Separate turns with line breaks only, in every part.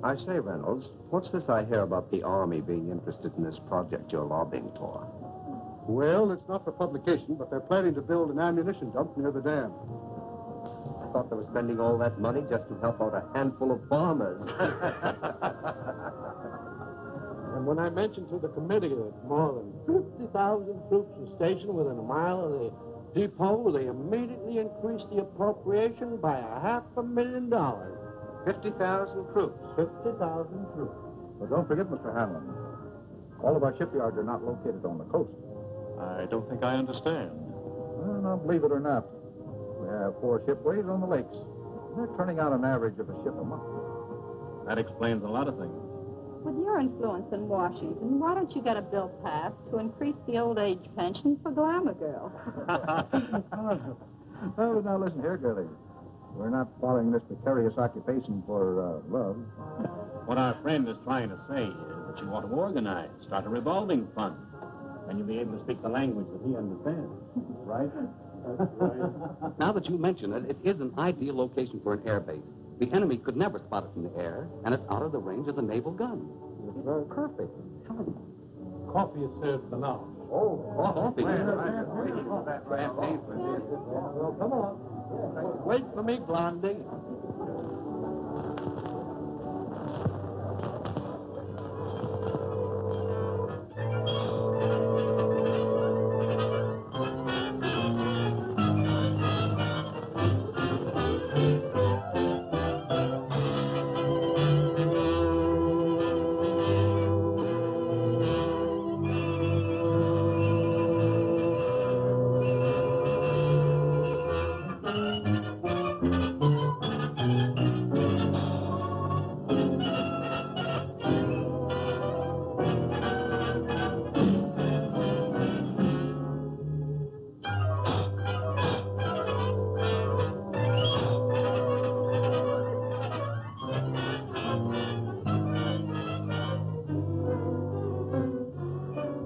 I say, Reynolds, what's this I hear about the Army being interested in this project you're lobbying for?
Well, it's not for publication, but they're planning to build an ammunition dump near the dam.
I thought they were spending all that money just to help out a handful of farmers.
And when I mentioned to the committee that more than 50,000 troops were stationed within a mile of the depot, they immediately increased the appropriation by $500,000.
50,000 troops.
50,000 troops.
But don't forget, Mr. Hanlon, all of our shipyards are not located on the coast.
I don't think I understand.
Well, now, believe it or not, we have 4 shipways on the lakes. They're turning out an average of a ship a month.
That explains a lot of things.
With your influence in Washington, why don't you get a bill passed to increase the old age pension for glamour girls?
Oh, now listen here, girlie. We're not following this precarious occupation for love.
What our friend is trying to say is that you want to organize, start a revolving fund. And you'll be able to speak the language that he understands. Right?
Now that you mention it, it is an ideal location for an air base. The enemy could never spot it in the air, and it's out of the range of the naval gun.
It's very perfect. Coffee is served for now.
Oh, coffee.
Well, come on. Wait for me, Blondie.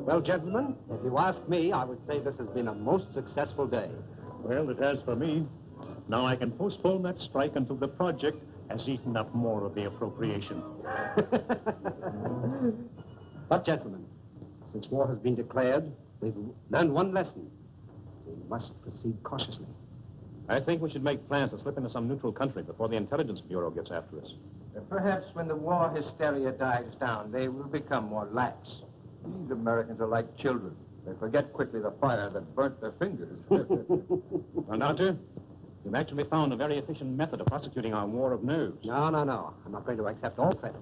Well, gentlemen, if you ask me, I would say this has been a most successful day.
Well, it has for me. Now I can postpone that strike until the project has eaten up more of the appropriation.
But, gentlemen, since war has been declared, we've learned one lesson. We must proceed cautiously.
I think we should make plans to slip into some neutral country before the Intelligence Bureau gets after us.
Perhaps when the war hysteria dies down, they will become more lax.
These Americans are like children. They forget quickly the fire that burnt their fingers.
Well, Doctor, you've actually found a very efficient method of prosecuting our war of nerves.
No. I'm not going to accept all credit.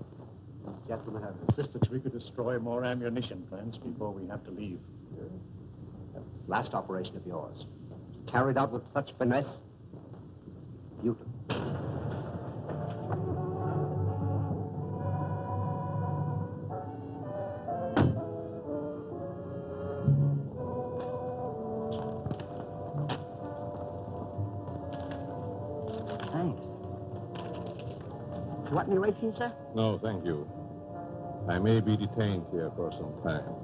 These gentlemen have insisted
We could destroy more ammunition plants before we have to leave.
that last operation of yours, carried out with such finesse. Beautiful.
Thanks. You want any rations, sir?
No, thank you. I may be detained here for some time.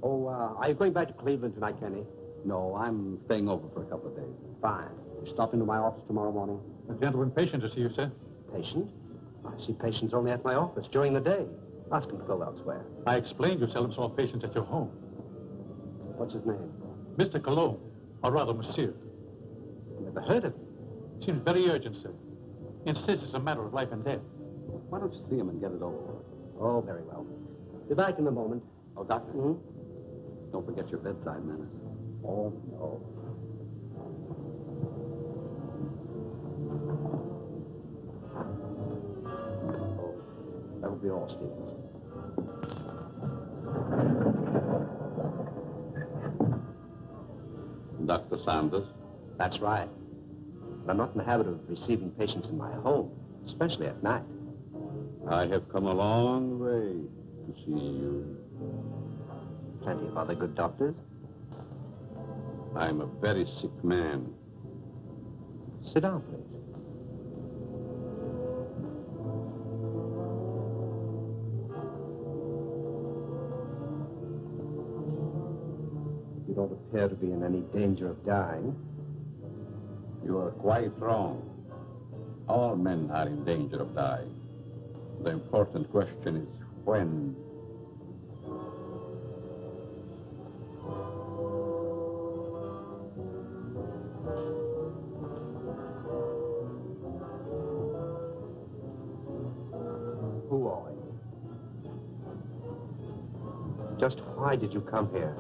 Oh, are you going back to Cleveland tonight, Kenny?
No, I'm staying over for a couple of days.
Fine. You stop into my office tomorrow morning?
A gentleman patient to see you, sir.
patient. I see patients only at my office during the day. Ask him to go elsewhere.
I explained you seldom saw patients at your home.
What's his name?
Mr. Cologne, or rather, monsieur.
Never heard of him.
Seems very urgent, sir. Insists it's a matter of life and death.
Why don't you see him and get it over with?
Oh, very well. Be back in a moment.
Oh, Doctor, don't forget your bedside manners.
Oh, no. Oh, that'll be all, Stevens.
Dr. Sanders?
That's right. But I'm not in the habit of receiving patients in my home, especially at night.
I have come a long way to see you.
Plenty of other good doctors.
I'm a very sick man.
Sit down, please. You don't appear to be in any danger of dying.
You are quite wrong. All men are in danger of dying. The important question is when.
Who are you? Just why did you come here?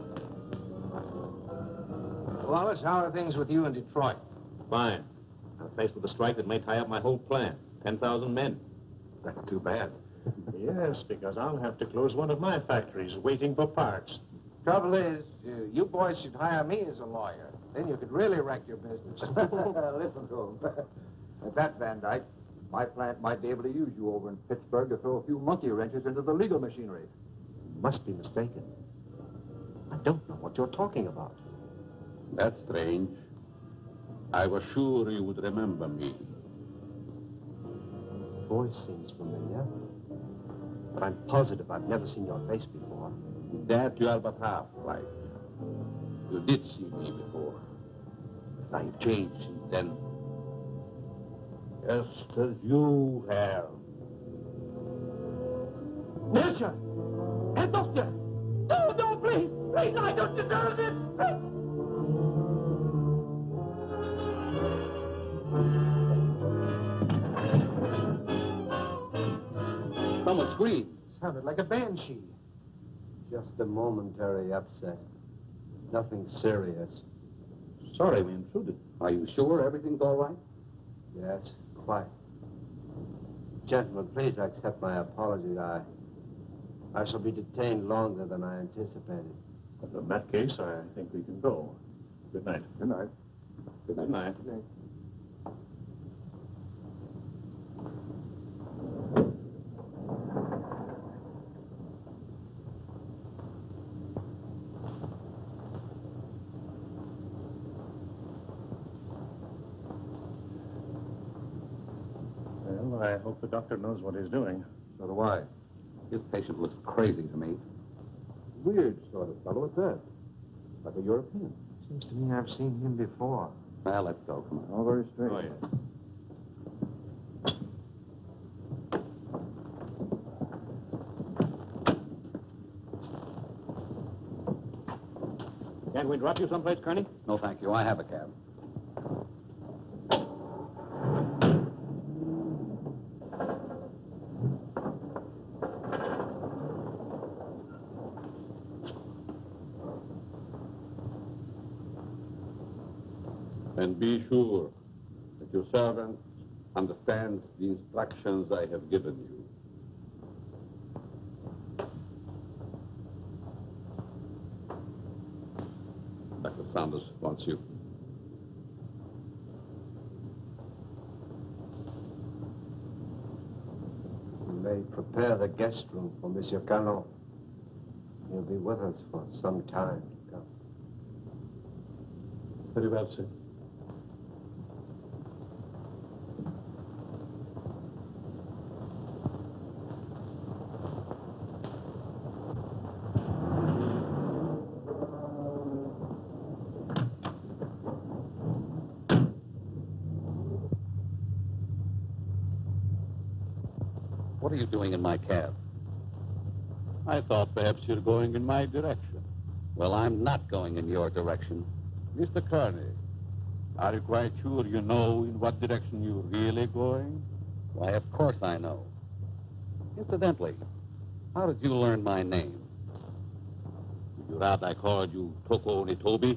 Wallace, how are things with you in Detroit?
Fine. I'm faced with a strike that may tie up my whole plant. 10,000 men.
That's too bad.
Yes, because I'll have to close one of my factories waiting for parts.
Trouble is, you boys should hire me as a lawyer. Then you could really wreck your business.
Listen to him. At that, Van Dyke, my plant might be able to use you over in Pittsburgh to throw a few monkey wrenches into the legal machinery.
You must be mistaken. I don't know what you're talking about.
That's strange. I was sure you would remember me.
Voice seems familiar, but I'm positive I've never seen your face before.
That you are but half right. You did see me before. But I changed since then. Just as you have.
Monsieur! Herr Doctor! No, no, please! Please, I don't deserve this!
Someone screamed.
Sounded like a banshee.
Just a momentary upset. Nothing serious.
Sorry we intruded.
Are you sure everything's all right?
Yes, quite. Gentlemen, please accept my apology. I shall be detained longer than I anticipated.
In that case, I think we can go. Good night.
Good night.
Good night.
Good night.
Well, I hope the doctor knows what he's doing.
So do I.
This patient looks crazy to me.
Weird sort of fellow at that. Like a European.
Seems to me I've seen him before.
Well, let's go. Come on.
All very strange.
Oh, yeah.
Can't we drop you someplace, Kearney?
No, thank you. I have a cab.
And be sure that your servant understands the instructions I have given you. Dr. Sanders wants you.
You may prepare the guest room for Monsieur Callon. He'll be with us for some time to come.
Very well, sir.
What are you doing in my cab?
I thought perhaps you're going in my direction.
Well, I'm not going in your direction.
Mr. Kearney, are you quite sure you know in what direction you're really going?
Why, of course I know. Incidentally, how did you learn my name?
Did you rather I called you Toko Nitobi?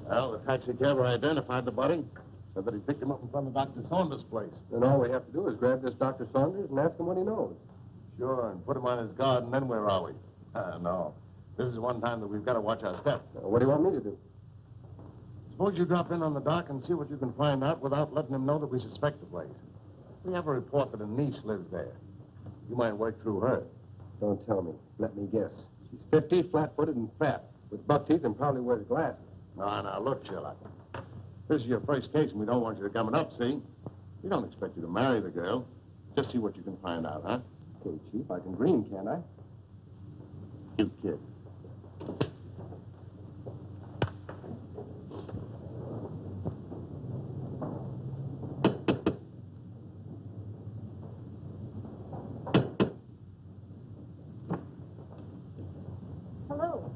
Well, the taxi cabber identified the body. Said that he picked him up in front of Dr. Saunders' place.
Then all we have to do is grab this Dr. Saunders and ask him what he knows.
Sure, and put him on his guard, and then where are we? No. This is one time that we've got to watch our step.
What do you want me to do?
Suppose you drop in on the dock and see what you can find out without letting him know that we suspect the place. We have a report that a niece lives there. You might work through her.
Don't tell me. Let me guess. She's 50, flat-footed, and fat, with buck teeth and probably wears glasses.
Now, look, Sherlock. This is your first case, and we don't want you to come it up, see? We don't expect you to marry the girl. Just see what you can find out, huh?
Okay, Chief, I can dream, can't I?
You kid.
Hello.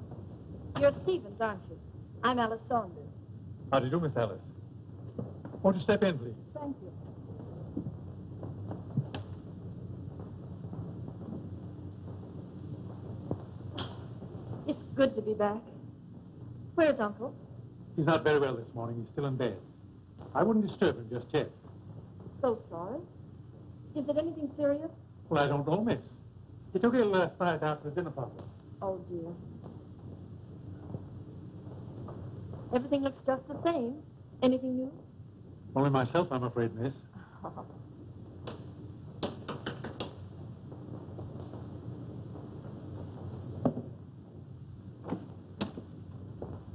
You're Stevens, aren't you? I'm Alice Saunders.
How do you do, Miss Alice? Won't you step in, please?
Thank you. It's good to be back. Where's Uncle?
He's not very well this morning. He's still in bed. I wouldn't disturb him just yet.
So sorry. Is it anything serious?
Well, I don't know, miss. He took ill last night after the dinner party.
Oh, dear. Everything looks just the same. Anything new?
Only myself, I'm afraid, miss.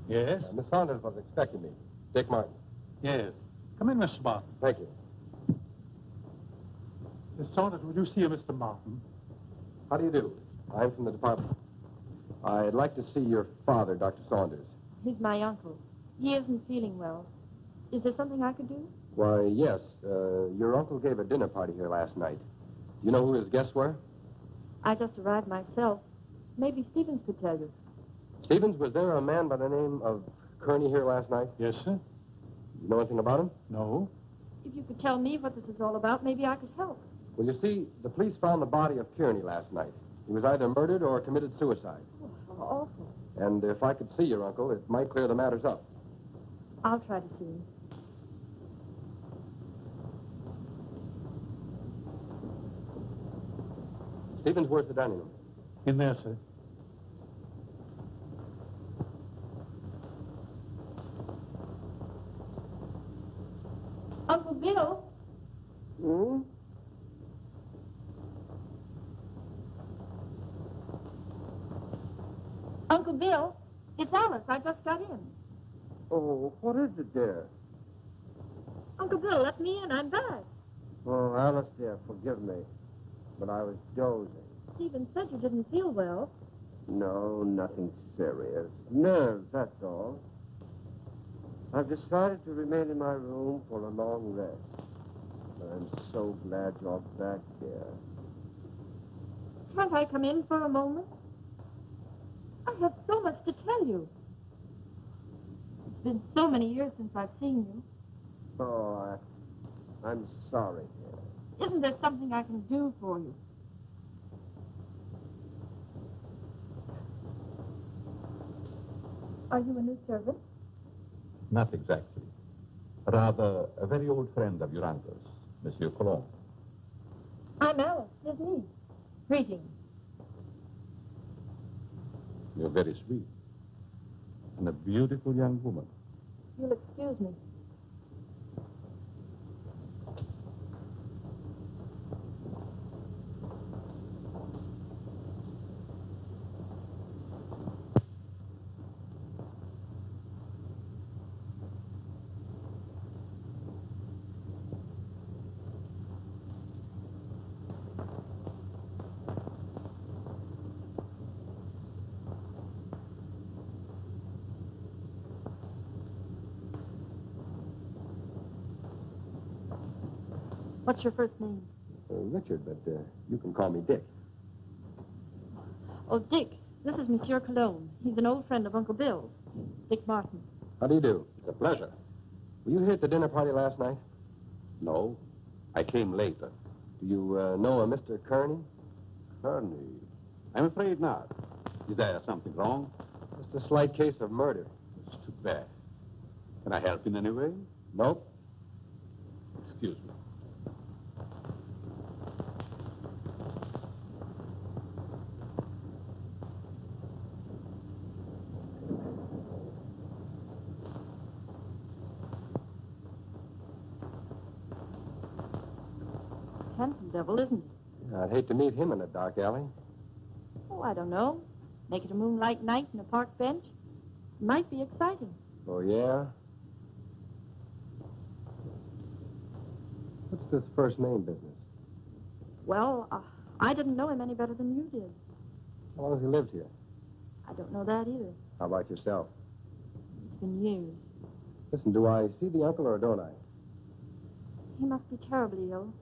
Yes?
Miss Saunders was expecting me. Dick Martin.
Yes. Come in, Mr. Martin.
Thank you.
Miss Saunders, would you see Mr. Martin?
How do you do? I'm from the department. I'd like to see your father, Dr. Saunders.
He's my uncle. He isn't feeling well. Is there something I could do?
Why, yes. Your uncle gave a dinner party here last night. You know who his guests were?
I just arrived myself. Maybe Stevens could tell you.
Stevens, was there a man by the name of Kearney here last night?
Yes, sir.
You know anything about him?
No.
If you could tell me what this is all about, maybe I could help.
Well, you see, the police found the body of Kearney last night. He was either murdered or committed suicide.
Oh, how awful.
And if I could see your uncle, it might clear the matters up.
I'll try to see him.
Stevens, where's the dining room?
In there, sir.
Uncle Bill?
Hmm?
Uncle Bill, it's Alice. I just got in.
Oh, what is it, dear?
Uncle Bill, let me in. I'm back.
Oh, Alice, dear, forgive me. But I was dozing.
Stephen said you didn't feel well.
No, nothing serious. Nerves, that's all. I've decided to remain in my room for a long rest. But I'm so glad you're back, dear.
Can't I come in for a moment? I have so much to tell tell you. It's been so many years since I've seen you.
Oh, I'm sorry.
Isn't there something I can do for you? Are you a new servant?
Not exactly. Rather, a very old friend of your uncle's, Monsieur Cologne.
I'm Alice, his niece. Greetings.
You're very sweet. And a beautiful young woman.
You'll excuse me. What's your first name?
Richard, but you can call me Dick.
Oh, Dick. This is Monsieur Cologne. He's an old friend of Uncle Bill's. Dick Martin.
How do you do?
It's a pleasure.
Were you here at the dinner party last night?
No, I came later.
Do you know a Mr. Kearney?
Kearney? I'm afraid not. Is there something wrong?
Just a slight case of murder.
It's too bad. Can I help in any way?
Nope.
Excuse me.
Handsome devil, isn't he?
Yeah, I'd hate to meet him in a dark alley.
Oh, I don't know. Make it a moonlight night in a park bench. Might be exciting.
Oh, yeah? What's this first name business?
Well, I didn't know him any better than you did.
How long has he lived here?
I don't know that either.
How about yourself?
It's been years.
Listen, do I see the uncle or don't I?
He must be terribly ill.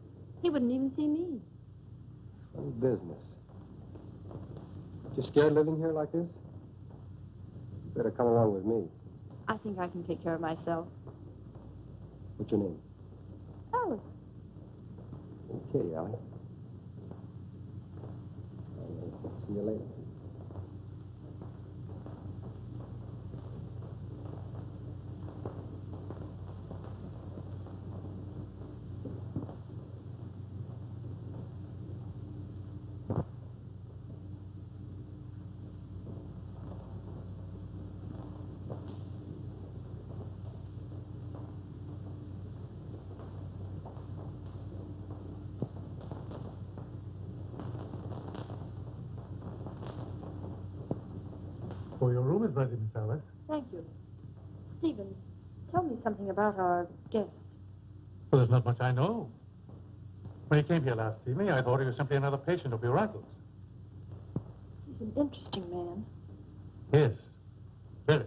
He wouldn't even see me.
Funny business. You scared living here like this? You better come along with me.
I think I can take care of myself.
What's your name?
Alice.
Okay, Allie. See you later.
Oh, your room is ready, Miss Alice.
Thank you. Stephen, tell me something about our guest.
Well, there's not much I know. When he came here last evening, I thought he was simply another patient of your uncle's.
He's an interesting man.
Yes, very.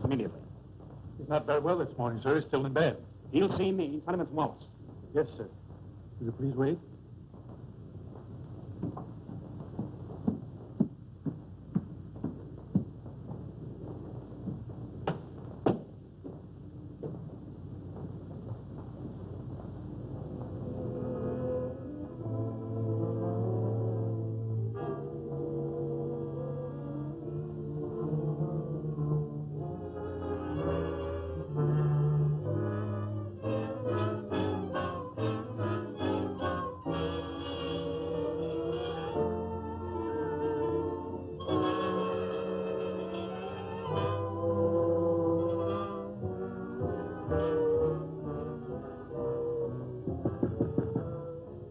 Immediately.
He's not very well this morning, sir. He's still in bed.
He'll see me. Tenement Wallace.
Yes, sir. Will you please wait?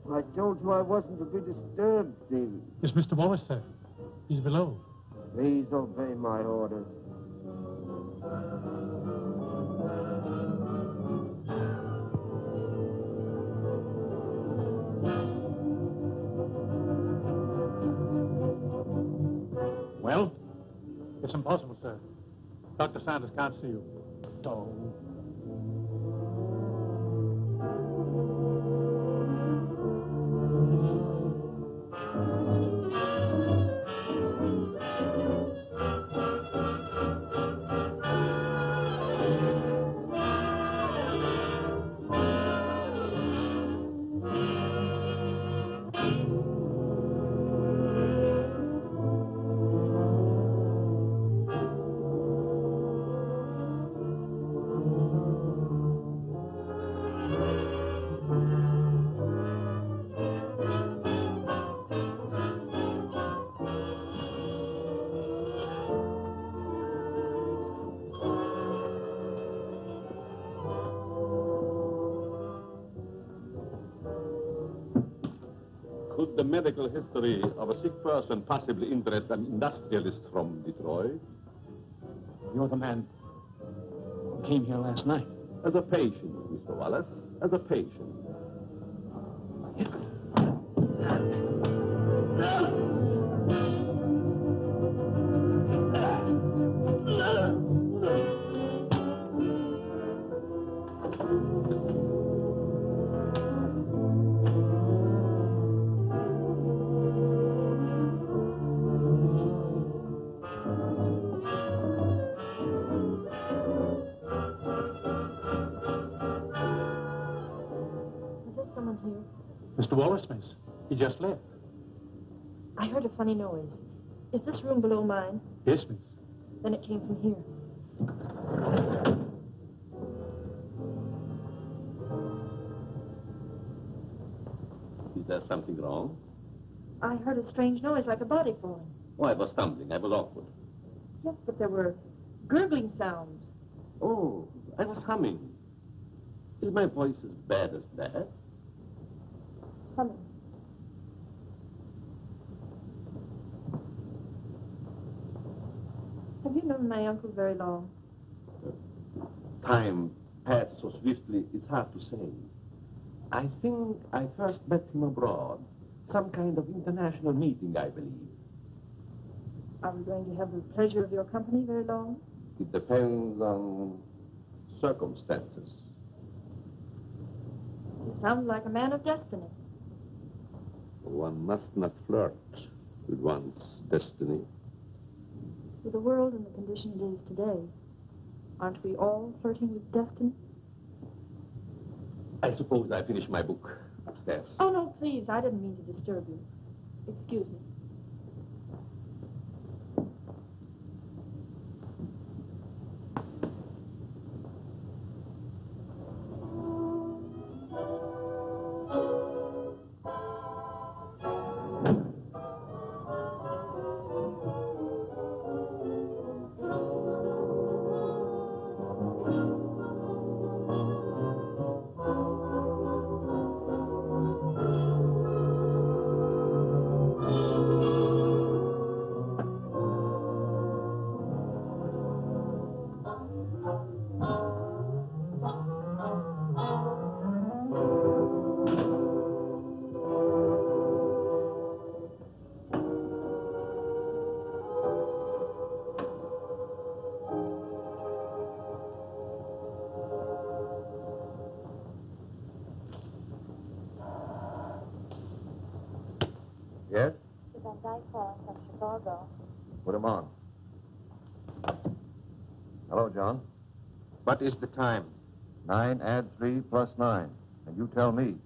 I told you I wasn't to be disturbed, Stephen.
It's Mr. Wallace, sir. He's below.
Please obey my orders.
Well?
It's impossible, sir. Dr. Sanders can't see you.
Oh.
Could the medical history of a sick person possibly interest an industrialist from Detroit?
You're the man who came here last night.
As a patient, Mr. Wallace, as a patient.
Mr. Wallace, miss. He just left.
I heard a funny noise. Is this room below mine?
Yes, miss.
Then it came from here.
Is there something wrong?
I heard a strange noise like a body falling.
Oh, I was stumbling. I was awkward.
Yes, but there were gurgling sounds.
Oh, I was humming. Is my voice as bad as that?
Humming. Have you known my uncle very long?
Time passed so swiftly, it's hard to say. I think I first met him abroad. Some kind of international meeting, I believe.
Are we going to have the pleasure of your company very long?
It depends on circumstances.
You sound like a man of destiny.
One must not flirt with one's destiny.
With the world and the condition it is today, aren't we all flirting with destiny?
I suppose I finished my book upstairs.
Oh, no, please. I didn't mean to disturb you. Excuse me.
Yes?
Van Dyke calling from Chicago.
Put him on. Hello, John.
What is the time?
9 add 3 plus 9. And you tell me.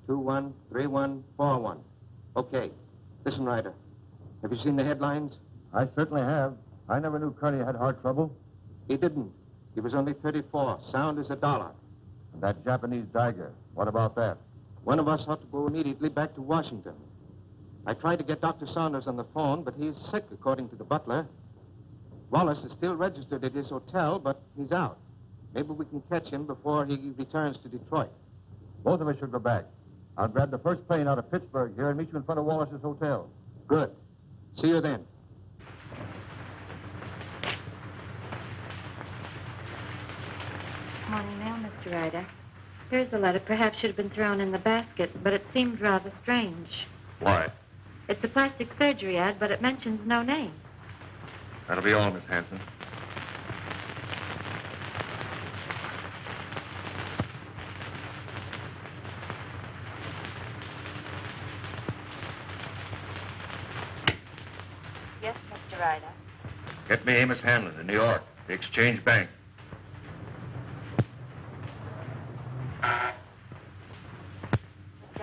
213141. Okay. Listen, Ryder. Have you seen the headlines?
I certainly have. I never knew Curly had heart trouble.
He didn't. He was only 34. Sound as $1.
And that Japanese Tiger. What about that?
One of us ought to go immediately back to Washington. I tried to get Dr. Saunders on the phone, but he's sick, according to the butler. Wallace is still registered at his hotel, but he's out. Maybe we can catch him before he returns to Detroit.
Both of us should go back. I'll grab the first plane out of Pittsburgh here and meet you in front of Wallace's hotel.
Good. See you then.
Morning mail, Mr. Ryder. Here's a letter. Perhaps should have been thrown in the basket, but it seemed rather strange.
Why?
It's a plastic surgery ad, but it mentions no name.
That'll be all, Miss Hanson.
Get me Amos Hanlon in New York, the Exchange Bank.
Mr.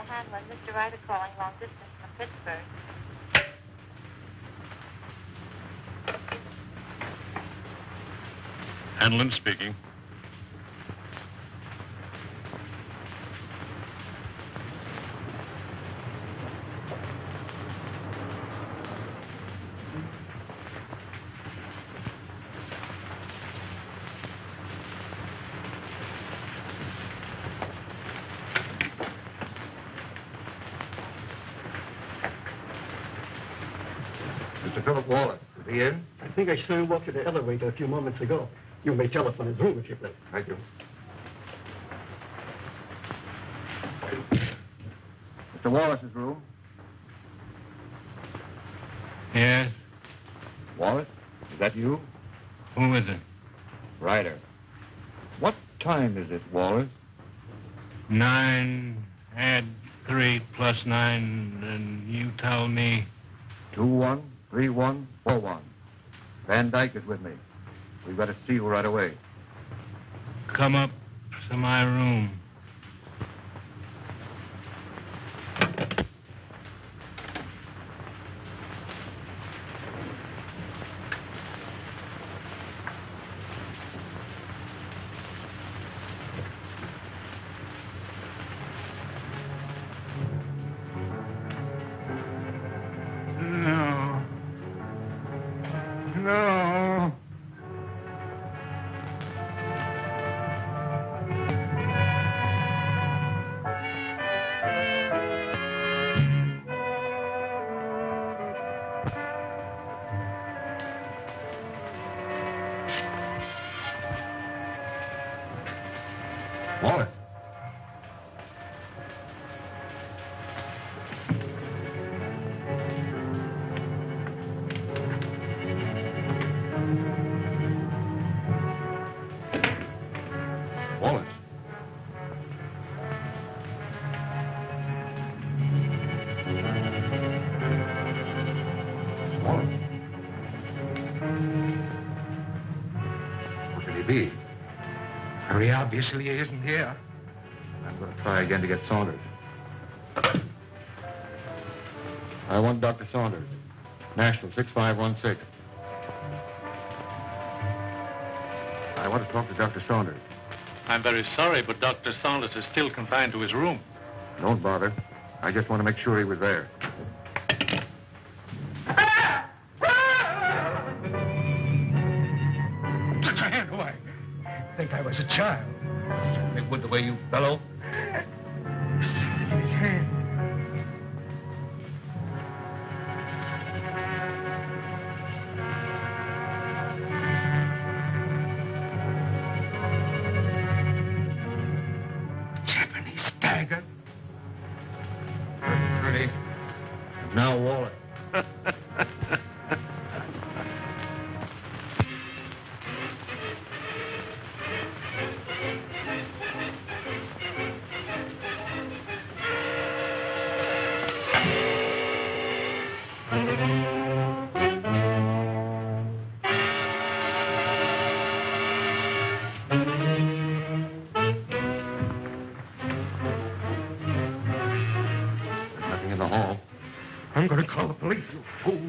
Hanlon, Mr. Ryder calling long distance from Pittsburgh.
Hanlon speaking.
Mr. Philip Wallace, is he in?
I think I saw him walk to the elevator a few moments ago. You may telephone his room if you please.
Thank you. Mr. Wallace's room.
Yes?
Wallace, is that you?
Who is it?
Ryder. What time is it, Wallace?
9, add 3 plus 9, and you tell me.
213141. Van Dyke is with me. We've got to see you right away.
Come up to my room. No.
Wallace. Wallace. Wallace. Where could he be?
Very obviously he isn't here.
I'm going to try again to get Saunders. I want Dr. Saunders. National 6516. I want to talk to Dr. Saunders.
I'm very sorry, but Dr. Saunders is still confined to his room.
Don't bother. I just want to make sure he was there.
Put your hand away. I think I was a child.
It would the way you bellow.
His hand. Japanese stagger.
Pretty. Now Wallace. Nothing in the hall.
I'm going to call the police, you fool.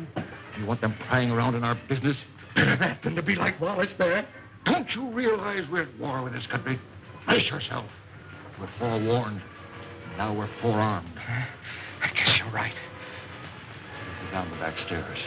You want them prying around in our business?
Better that than to be like Wallace there.
Don't you realize we're at war with this country? Brace yourself. We're forewarned. Now we're forearmed.
I guess you're right.
Go down the back stairs.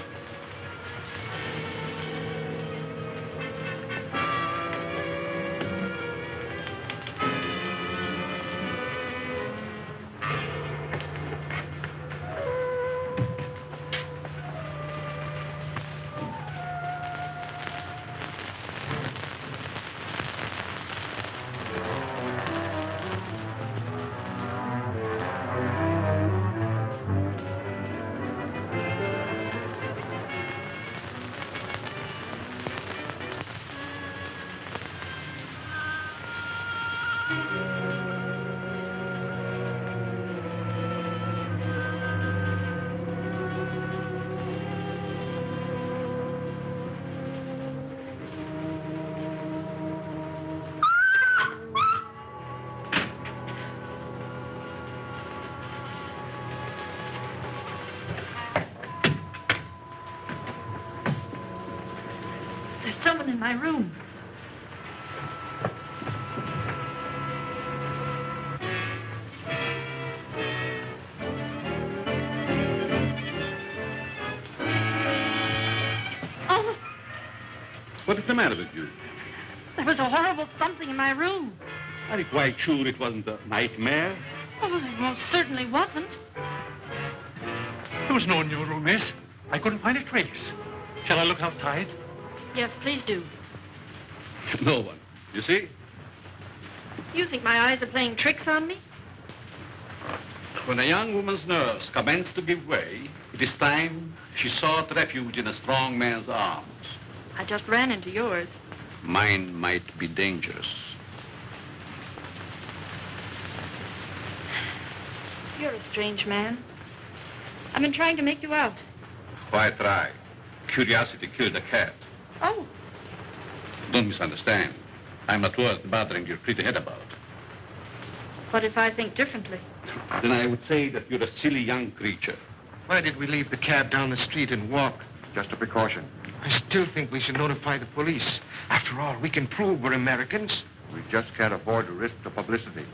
There's someone in my room. Oh,
What is the matter with you?
there was a horrible something in my room.
Are you quite sure it wasn't a nightmare?
Oh, it most certainly wasn't.
There was no one in your room, miss. I couldn't find a trace. Shall I look outside?
Yes, please do.
No one. You see?
You think my eyes are playing tricks on me?
When a young woman's nerves commence to give way, it is time she sought refuge in a strong man's arms.
I just ran into yours.
Mine might be dangerous.
You're a strange man. I've been trying to make you out.
Why try? Curiosity killed a cat.
Oh,
Don't misunderstand. I'm not worth bothering your pretty head about.
what if I think differently?
Then I would say that you're a silly young creature.
Why did we leave the cab down the street and walk?
Just a precaution.
I still think we should notify the police. After all, we can prove we're Americans.
We just can't afford to risk the publicity.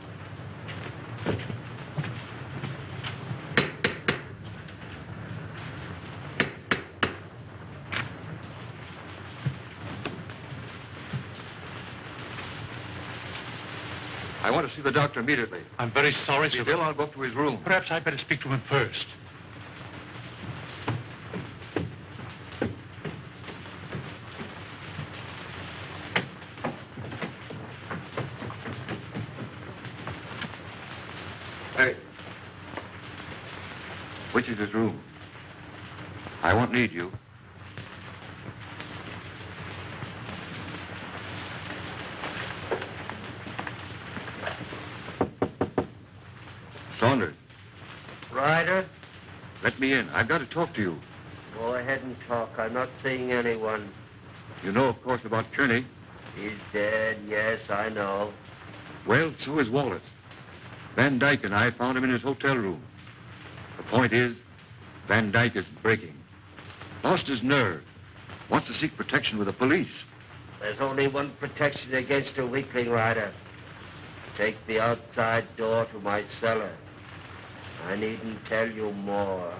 I want to see the doctor immediately.
I'm very sorry, sir.
Bill, I'll go up to his room.
Perhaps I'd better speak to him first.
Hey. Which is his room? I won't need you. Saunders.
Ryder,
Let me in. I've got to talk to you.
go ahead and talk. I'm not seeing anyone.
You know, of course, about Kearney.
He's dead, yes, I know.
Well, so is Wallace. Van Dyke and I found him in his hotel room. The point is, Van Dyke is breaking. Lost his nerve. Wants to seek protection with the police.
There's only one protection against a weakling, Ryder. Take the outside door to my cellar. I needn't tell you more.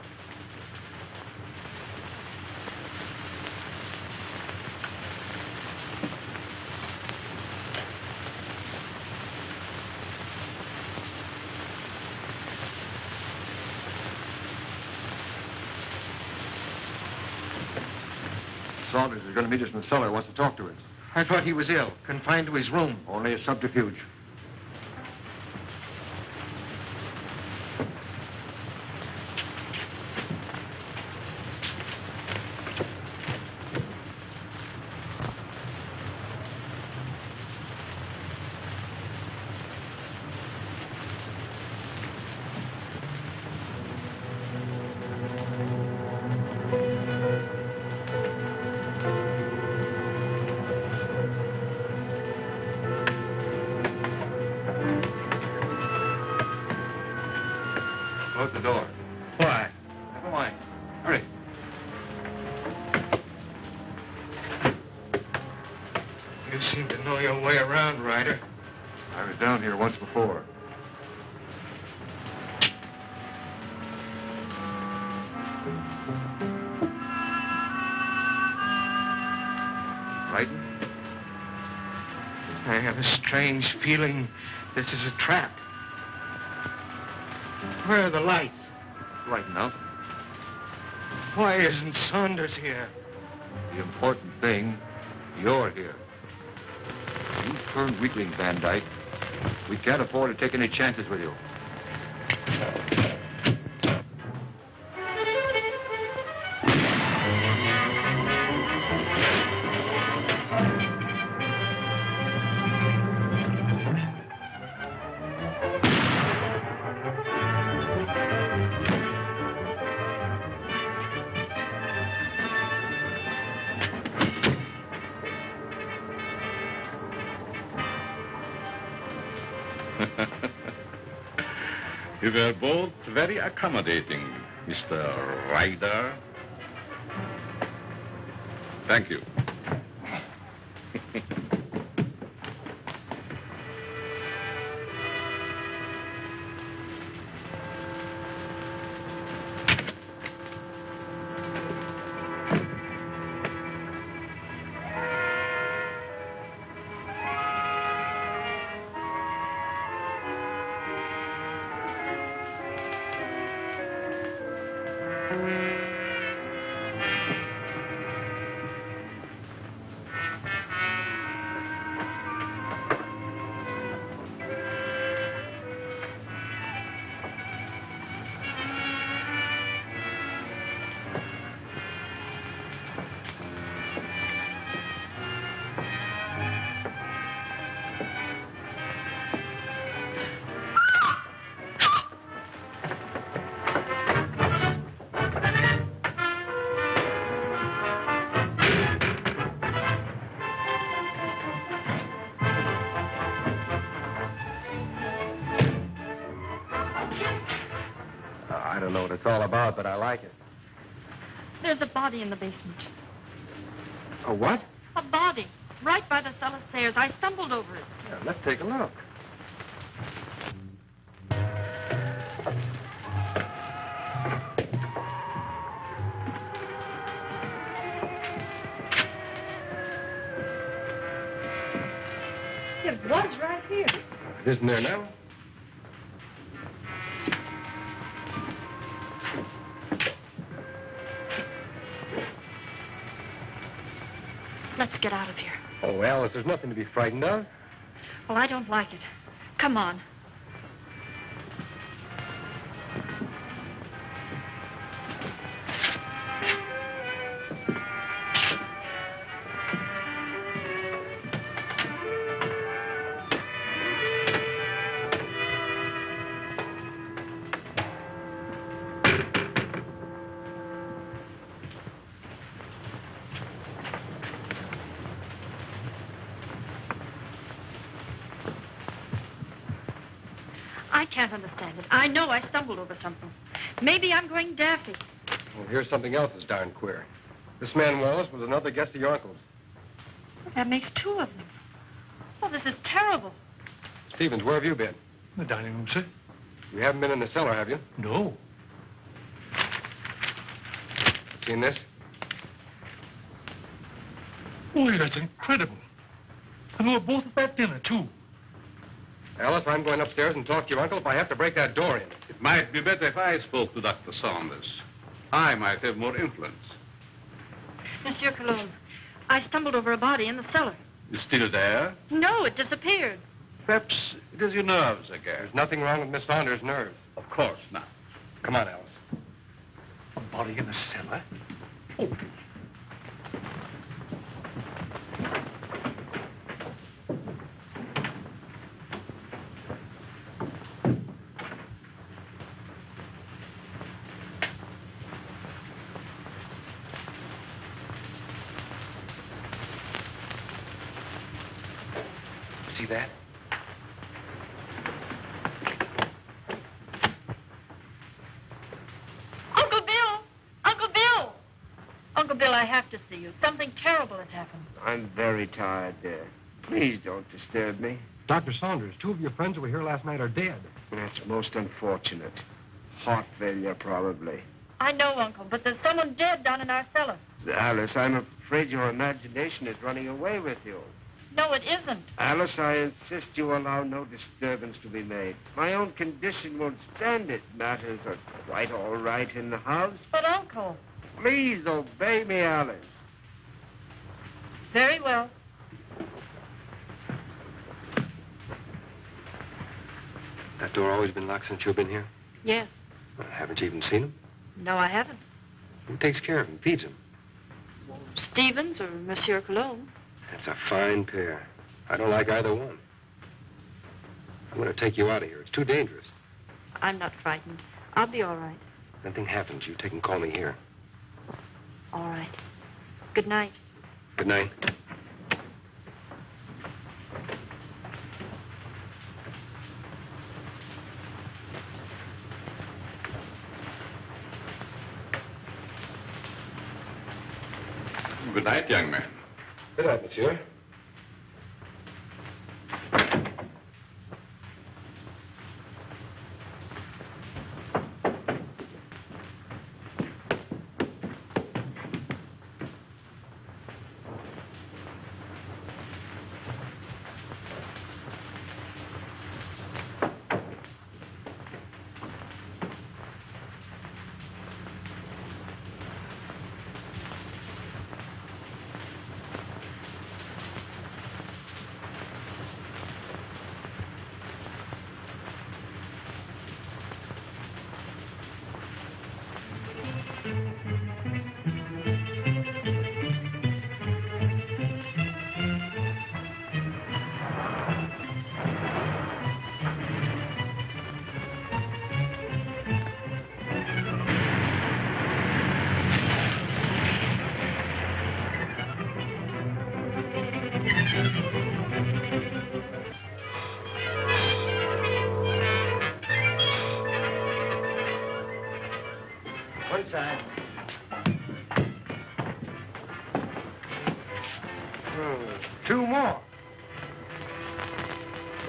Saunders is going to meet us in the cellar. Wants to talk to us.
I thought he was ill, confined to his room.
Only a subterfuge. Close the door.
Why?
Never mind. Hurry.
You seem to know your way around, Ryder.
I was down here once before. Frightened?
I have a strange feeling this is a trap. Where are the lights?
Right enough.
Why isn't Saunders here?
The important thing, you're here. You turned weakling, Van Dyke. We can't afford to take any chances with you.
You were both very accommodating, Mr. Ryder. Thank you.
it's all about, but I like it.
There's a body in the basement.
A what?
A body. Right by the cellar stairs. I stumbled over it.
Yeah, let's take a look.
It was right here.
It isn't there now?
Let's get out of here.
Oh, Alice, there's nothing to be frightened of.
Well, I don't like it. Come on. I can't understand it. I know I stumbled over something. Maybe I'm going daffy.
Well, here's something else that's darn queer. This man Wallace was another guest of your uncle's.
That makes two of them. Oh, this is terrible.
Stevens, where have you been?
The dining room, sir.
You haven't been in the cellar, have you?
No.
Seen this?
Boy, that's incredible. And we were both at that dinner, too.
Alice, I'm going upstairs and talk to your uncle if I have to break that door in.
It might be better if I spoke to Dr. Saunders. I might have more influence.
Monsieur Cologne, I stumbled over a body in the cellar.
It's still there?
No, it disappeared.
Perhaps it is your nerves again.
There's nothing wrong with Miss Saunders' nerves.
Of course not.
Come on, Alice.
A body in the cellar? Oh.
See that?
Uncle Bill! Uncle Bill! Uncle Bill, I have to see you. Something terrible has happened.
I'm very tired, dear. Please don't disturb me.
Dr. Saunders, two of your friends who were here last night are dead.
That's most unfortunate. Heart failure, probably.
I know, Uncle, but there's someone dead down in our cellar.
Alice, I'm afraid your imagination is running away with you.
No, it isn't.
Alice, I insist you allow no disturbance to be made. My own condition won't stand it. Matters are quite all right in the house.
But, Uncle...
Please obey me, Alice.
Very well.
That door always been locked since you've been here?
Yes.
Well, haven't you even seen him?
No, I haven't.
Who takes care of him, feeds him?
Stevens or Monsieur Cologne.
That's a fine pair. I don't like either one. I'm going to take you out of here. It's too dangerous.
I'm not frightened. I'll be all right.
If anything happens, you take and call me here.
All right. Good night.
Good night.
Good night, young man.
Good night, monsieur.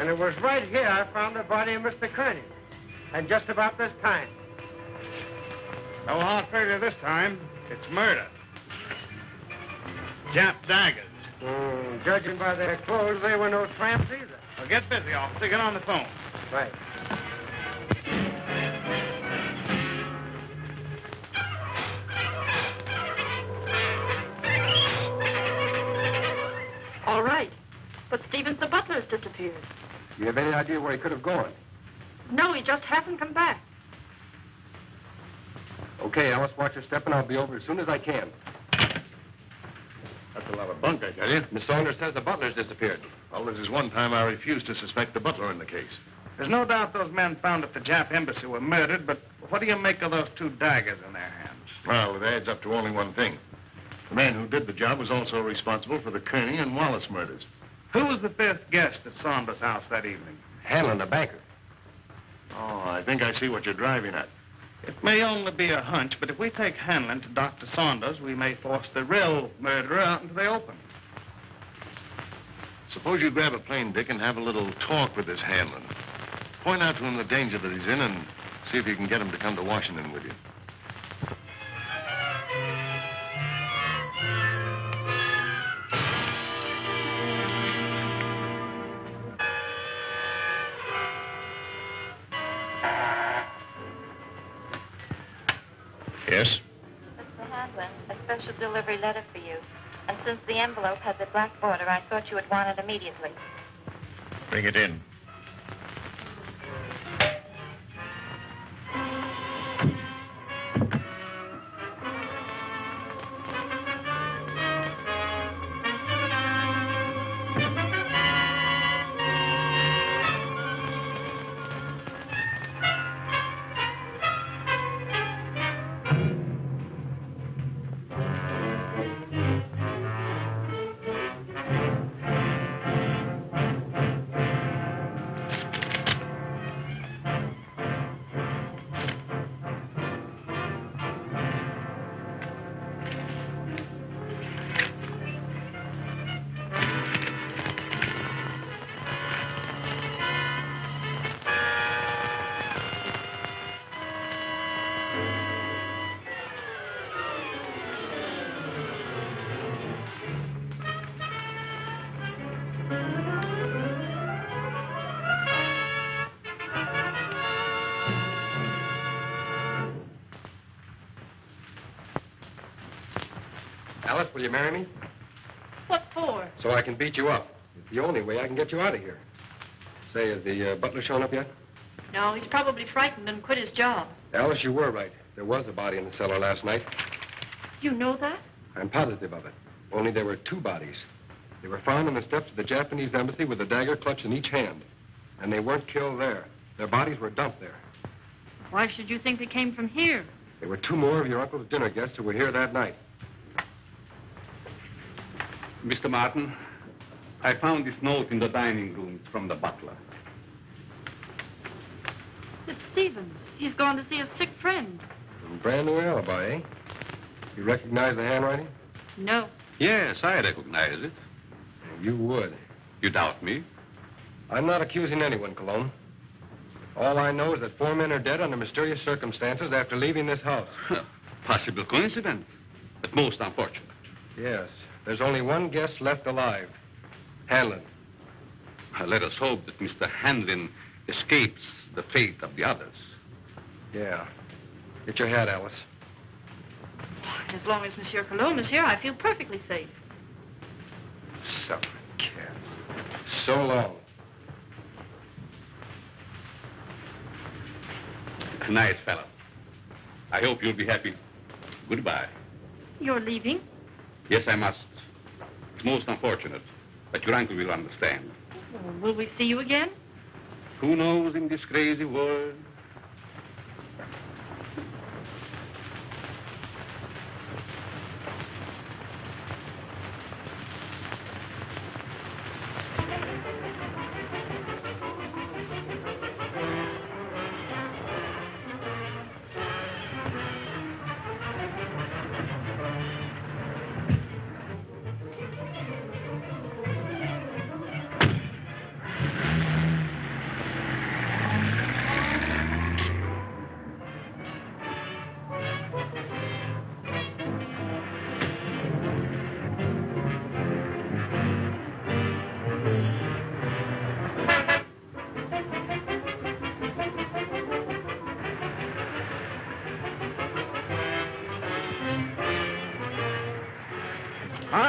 And it was right here I found the body of Mr. Kearney. And just about this time.
No hard failure this time. It's murder. Jap daggers.
Judging by their clothes, they were no tramps either.
Well, get busy, officer. Get on the phone.
Right.
All right. But Stevens, the butler, has disappeared.
You have any idea where he could have gone?
No, he just hasn't come back.
Okay, Alice, watch your step, and I'll be over as soon as I can.
That's a lot of bunk, I tell you.
Miss Saunders says the butler's disappeared.
Well, this is one time I refused to suspect the butler in the case.
There's no doubt those men found at the Jap embassy were murdered, but what do you make of those 2 daggers in their hands?
Well, it adds up to only one thing. The man who did the job was also responsible for the Kearney and Wallace murders.
Who was the 5th guest at Saunders' house that evening?
Hanlon, the banker.
Oh, I think I see what you're driving at.
It may only be a hunch, but if we take Hanlon to Dr. Saunders, we may force the real murderer out into the open.
Suppose you grab a plane, Dick, and have a little talk with this Hanlon. Point out to him the danger that he's in and see if you can get him to come to Washington with you. Yes?
Mr. Hanlon, a special delivery letter for you. And since the envelope has a black border, I thought you would want it immediately.
Bring it in.
Alice, will you marry me?
What for?
So I can beat you up. It's the only way I can get you out of here. Say, has the butler shown up yet?
No, he's probably frightened and quit his job.
Alice, you were right. There was a body in the cellar last night.
You know that?
I'm positive of it. Only there were 2 bodies. They were found on the steps of the Japanese embassy with a dagger clutched in each hand. And they weren't killed there. Their bodies were dumped there.
Why should you think they came from here?
There were 2 more of your uncle's dinner guests who were here that night.
Mr. Martin, I found this note in the dining room. It's from the butler.
It's Stevens. He's gone to see a sick friend.
Brand new alibi, eh? You recognize the handwriting?
No.
Yes, I recognize it.
You would.
You doubt me?
I'm not accusing anyone, Cologne. All I know is that 4 men are dead under mysterious circumstances after leaving this house.
Possible coincidence, but most unfortunate.
Yes. There's only one guest left alive. Hanlon.
Let us hope that Mr. Hanlon escapes the fate of the others.
Yeah. Get your hat, Alice.
As long as Monsieur Cologne is here, I feel perfectly safe.
Suffering cat. So long.
Nice fellow. I hope you'll be happy. Goodbye.
You're leaving?
Yes, I must. It's most unfortunate, but your uncle will understand.
Will we see you again?
Who knows in this crazy world?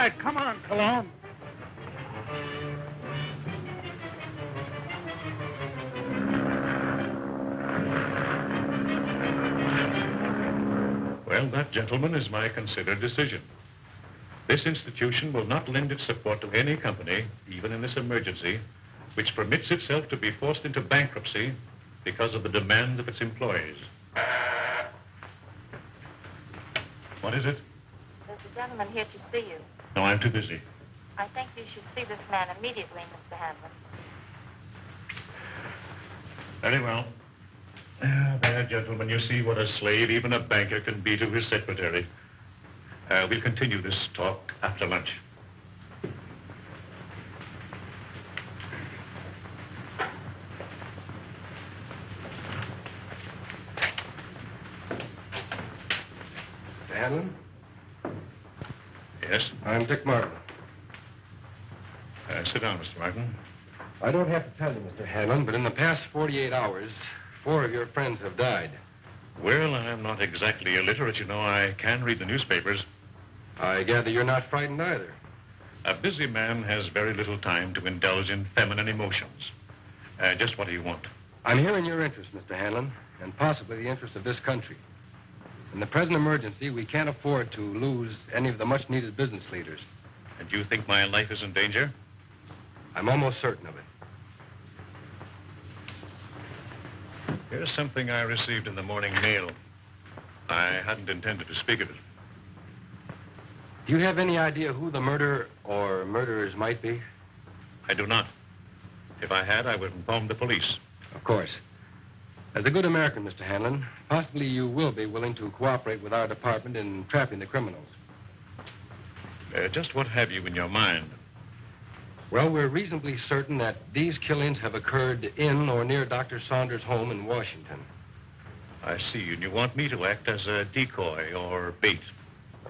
right, come on, Cologne.
Well, that, gentlemen, is my considered decision. This institution will not lend its support to any company, even in this emergency, which permits itself to be forced into bankruptcy because of the demand of its employees. What is it?
There's a gentleman here to see you.
No, I'm too busy.
I think you should see this man immediately, Mr. Hanlon.
Very well. There, gentlemen, you see what a slave even a banker can be to his secretary. We'll continue this talk after lunch.
Mr. Hanlon?
Yes?
I'm Dick Martin.
Sit down, Mr. Martin.
I don't have to tell you, Mr. Hanlon, but in the past 48 hours, 4 of your friends have died.
Well, I'm not exactly illiterate, you know. I can read the newspapers.
I gather you're not frightened either.
A busy man has very little time to indulge in feminine emotions. Just what do you want?
I'm here in your interest, Mr. Hanlon, and possibly the interest of this country. In the present emergency, we can't afford to lose any of the much-needed business leaders.
And you think my life is in danger?
I'm almost certain of it.
Here's something I received in the morning mail. I hadn't intended to speak of it.
Do you have any idea who the murderer or murderers might be?
I do not. If I had, I would inform the police.
Of course. As a good American, Mr. Hanlon, possibly you will be willing to cooperate with our department in trapping the criminals.
Just what have you in your mind?
Well, we're reasonably certain that these killings have occurred in or near Dr. Saunders' home in Washington.
I see, and you want me to act as a decoy or bait.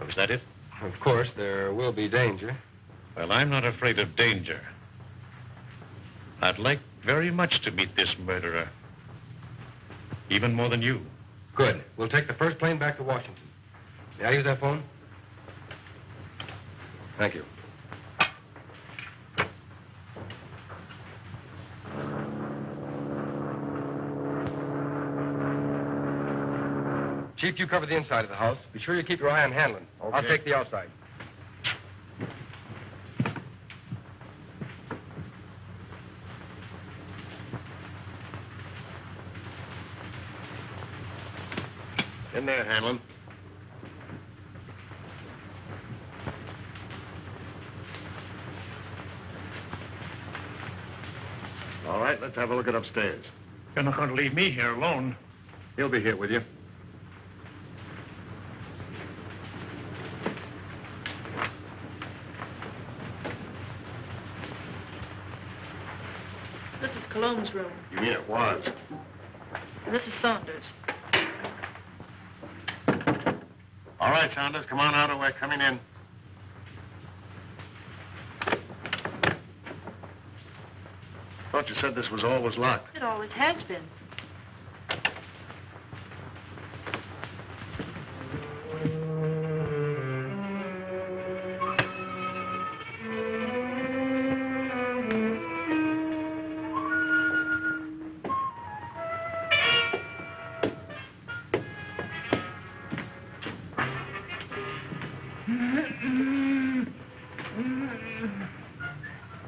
Is that it?
Of course, there will be danger.
Well, I'm not afraid of danger. I'd like very much to meet this murderer. Even more than you.
Good. We'll take the first plane back to Washington. May I use that phone? Thank you. Chief, you cover the inside of the house. Be sure you keep your eye on Hanlon.
Okay.
I'll take the outside.
In there, Hanlon.
All right, let's have a look at upstairs.
You're not going to leave me here alone.
He'll be here with you.
This is Cologne's room.
You mean it was?
And this is Saunders.
All right, Saunders, come on out or we're coming in. Thought you said this was always locked.
It always has been.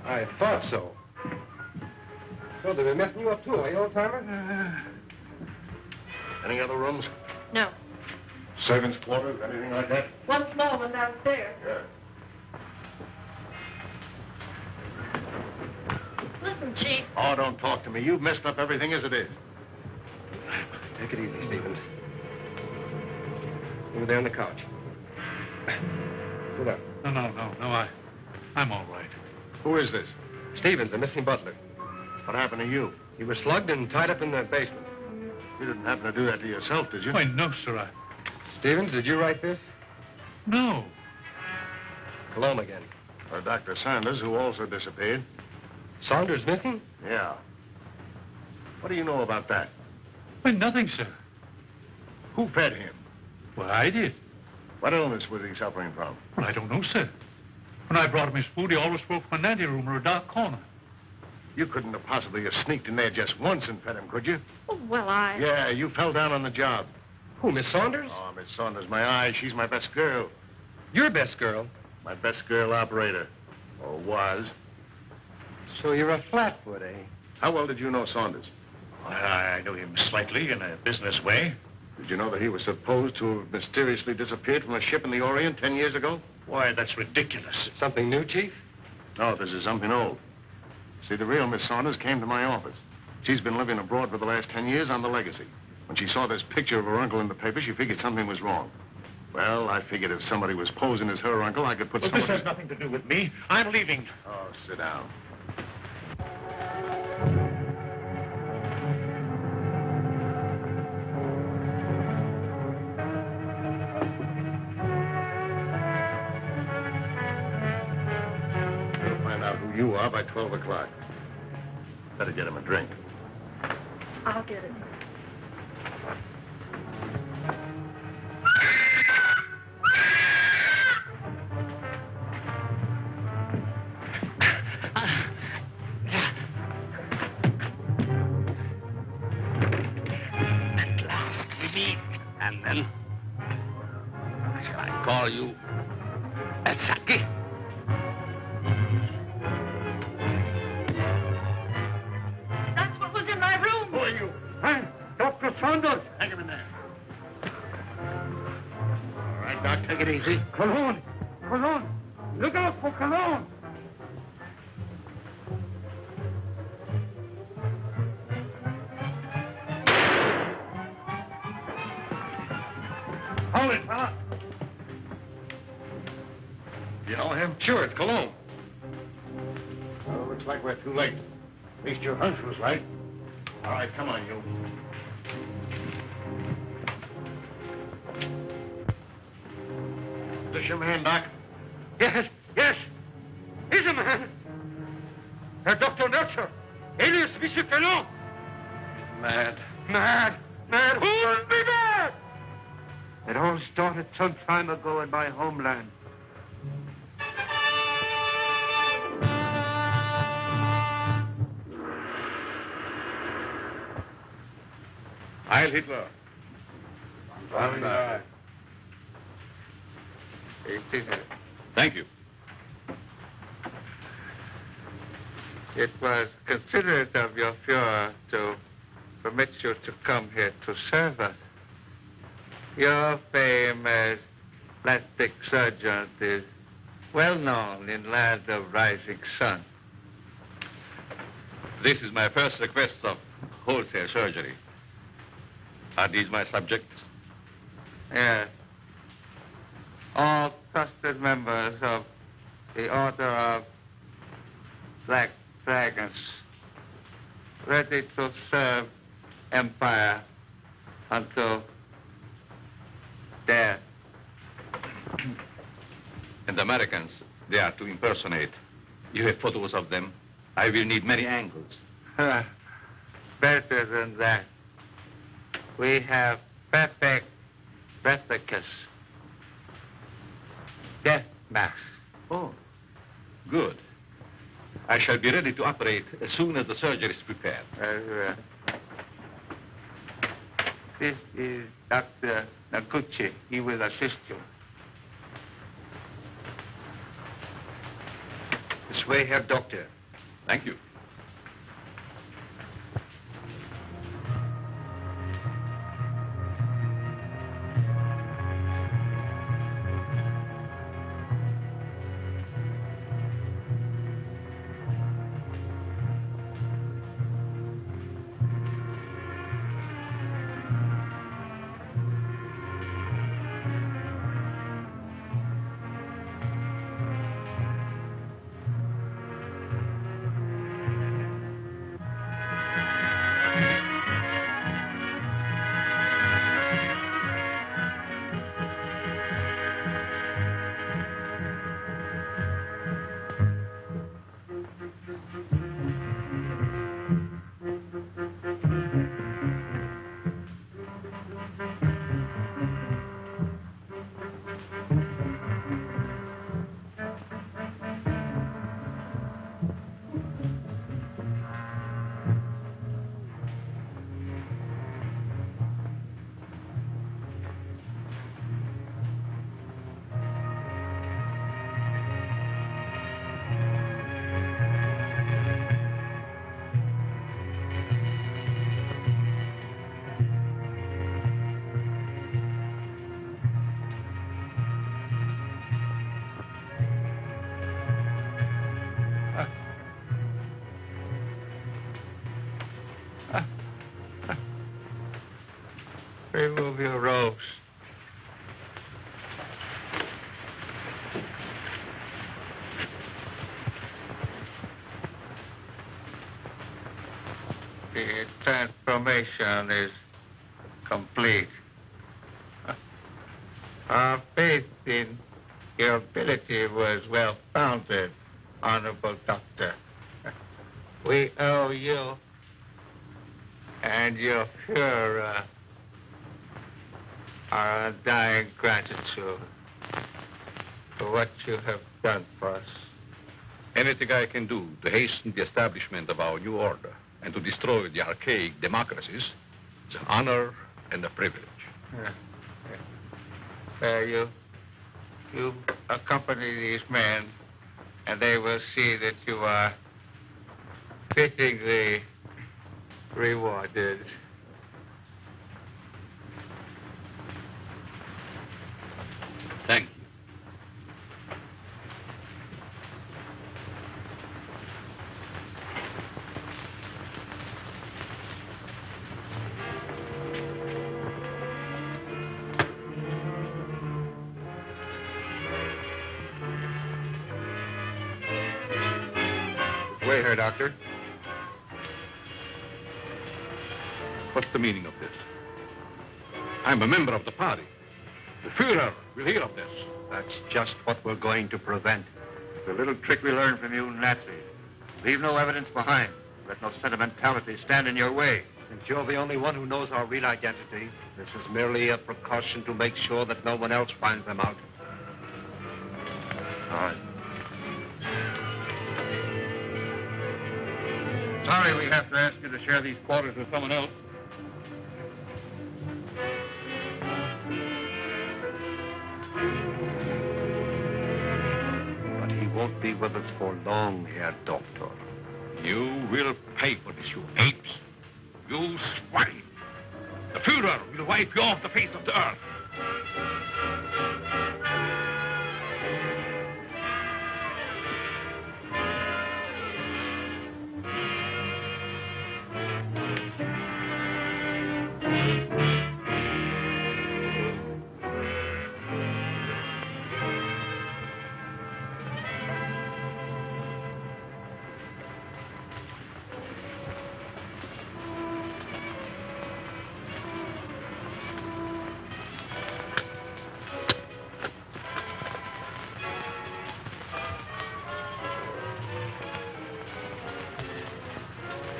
I thought so. So they've been messing you up, too, eh, old-timer?
Any other rooms?
No.
Servants' quarters, anything like that?
One small one downstairs.
Yeah.
Listen, Chief.
Oh, don't talk to me. You've messed up everything as it is.
Take it easy, Stevens. Over there on the couch. Sit up.
No, I'm all right.
Who is this?
Stevens, the missing butler.
What happened to you?
He was slugged and tied up in the basement.
You didn't happen to do that to yourself, did you?
Why, no, sir.
Stevens, did you write this?
No.
Cologne again.
Or Dr. Saunders, who also disappeared.
Saunders missing?
Yeah. What do you know about that?
Why, nothing, sir.
Who fed him?
Well, I did.
What illness was he suffering from?
Well, I don't know, sir. When I brought him his food, he always spoke from an anteroom or a dark corner.
You couldn't have possibly have sneaked in there just once and fed him, could you?
Oh, well, I...
Yeah, you fell down on the job.
Who, Miss Saunders?
Oh, Miss Saunders, my eye. She's my best girl.
Your best girl?
My best girl operator. Or was.
So you're a flatfoot, eh?
How well did you know Saunders?
I knew him slightly in a business way.
Did you know that he was supposed to have mysteriously disappeared from a ship in the Orient 10 years ago?
Why, that's ridiculous.
Something new, Chief?
No, this is something old. See, the real Miss Saunders came to my office. She's been living abroad for the last 10 years on the legacy. When she saw this picture of her uncle in the paper, she figured something was wrong. Well, I figured if somebody was posing as her uncle, I could put
Well,
someone...
this has nothing to do with me. I'm leaving.
Oh, sit down. We'll find out who you are by 12 o'clock. Better get him a drink.
I'll get it.
At last we meet. And then, shall I call you Atsaki?
That's what was in my room.
Who are you? I'm Dr. Saunders.
Hang him in there. All right, Doc, take it easy.
Cologne. Cologne. Look out for Cologne.
Hold it, fella. You know him? Sure, it's Cologne. Well, looks like we're too late. At least your hunch was right. All right, come on, you. Is this your man, Doc?
Yes, yes. He's a man. Dr. Nurture, alias Monsieur Cologne.
Mad.
Mad. Mad. Who would be mad? It all started some time ago in my homeland.
Heil Hitler.
Thank you.
It was considerate of your Fuhrer to permit you to come here to serve us. Your fame as plastic surgeon is well known in land of rising sun.
This is my first request of wholesale surgery. Are these my subjects?
Yes. All trusted members of the Order of Black Dragons, ready to serve Empire until death.
And the Americans, they are to impersonate. You have photos of them. I will need many angles.
Better than that. We have perfect replicas. Death masks.
Oh, good. I shall be ready to operate as soon as the surgery is prepared.
This is Dr. Naguchi. He will assist you.
This way, Herr Doctor.
Thank you.
Remove your robes. The transformation is complete. Our faith in your ability was well founded, Honorable Doctor. We owe you and your Fuhrer our undying gratitude for what you have done for us.
Anything I can do to hasten the establishment of our new order and to destroy the archaic democracies is an honor and a privilege.
You accompany these men, and they will see that you are fittingly rewarded.
Thank you.
Wait here, Doctor.
What's the meaning of this? I'm a member of the party. The Fuhrer will hear of this.
That's just what we're going to prevent. The little trick we learned from you Nazis. Leave no evidence behind. Let no sentimentality stand in your way. Since you're the only one who knows our real identity, this is merely a precaution to make sure that no one else finds them out. All right.
Sorry we have to ask you to share these quarters with someone else.
But he won't be with us for long, Herr Doctor.
You will pay for this, you apes. You swine. The Fuhrer will wipe you off the face of the earth.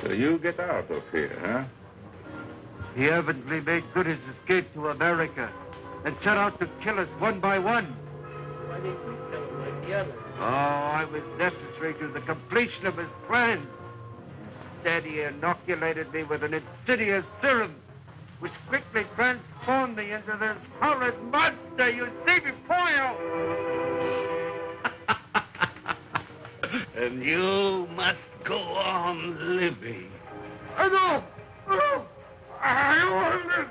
So you get out of here, huh?
He evidently made good his escape to America and set out to kill us one by one.
Why didn't you kill him like the others?
Oh, I was necessary to the completion of his plan. Instead, he inoculated me with an insidious serum, which quickly transformed me into this horrid monster you see before you.
And you must go on living.
No! I want to